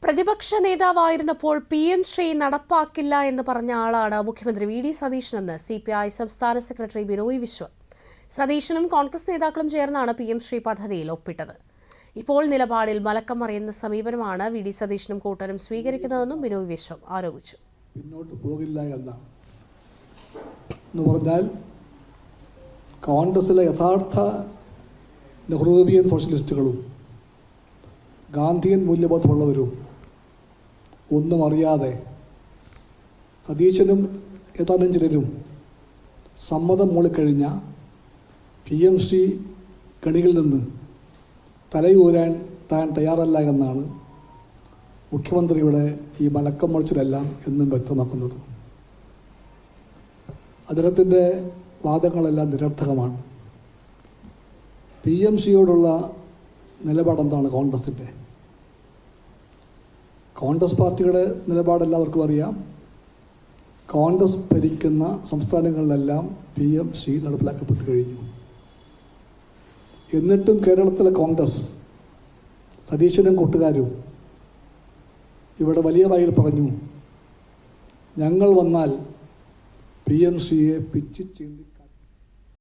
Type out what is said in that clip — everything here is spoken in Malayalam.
പ്രതിപക്ഷ നേതാവായിരുന്നപ്പോൾ PM ശ്രീ നടപ്പാക്കില്ല എന്ന് പറഞ്ഞ ആളാണ് മുഖ്യമന്ത്രി VD സതീശനെന്ന് CPI സംസ്ഥാന സെക്രട്ടറി ബിനോയ് വിശ്വം. സതീശനും കോൺഗ്രസ് നേതാക്കളും ചേർന്നാണ് PM ശ്രീ പദ്ധതിയിൽ ഒപ്പിട്ടത്. ഇപ്പോൾ നിലപാടിൽ മലക്കം മറിയുന്ന സമീപനമാണ് VD സതീശനും കൂട്ടരും സ്വീകരിക്കുന്നതെന്നും ബിനോയ് വിശ്വം ആരോപിച്ചു. പിന്നോട്ട് പോകില്ല എന്ന് പറഞ്ഞാൽ കോൺഗ്രസിലെ യഥാർത്ഥ നെഹ്റുവിയൻ സോഷ്യലിസ്റ്റുകളും ഗാന്ധിയൻ മൂല്യബോധമുള്ളവരും ഒന്നും അറിയാതെ സതീശനും ഏതാനും ചിലരും സമ്മതം മൂളിക്കഴിഞ്ഞ PM ശ്രീ കണികളിൽ നിന്ന് തലയൂരാൻ താൻ തയ്യാറല്ല എന്നാണ് മുഖ്യമന്ത്രിയുടെ ഈ മലക്കം മറിച്ചിലെല്ലാം എന്നും വ്യക്തമാക്കുന്നത്. അദ്ദേഹത്തിൻ്റെ വാദങ്ങളെല്ലാം നിരർത്ഥകമാണ്. PM ശ്രീയോടുള്ള നിലപാടെന്താണ് കോൺഗ്രസിൻ്റെ? കോൺഗ്രസ് പാർട്ടിയുടെ നിലപാട് എല്ലാവർക്കും അറിയാം. കോൺഗ്രസ് ഭരിക്കുന്ന സംസ്ഥാനങ്ങളിലെല്ലാം PM ശ്രീ നടപ്പിലാക്കപ്പെട്ടു കഴിഞ്ഞു. എന്നിട്ടും കേരളത്തിലെ കോൺഗ്രസ് സതീശനും കൂട്ടുകാരും ഇവിടെ വലിയ വായിൽ പറഞ്ഞു, ഞങ്ങൾ വന്നാൽ PM ശ്രീയെ പിച്ചി ചീന്തി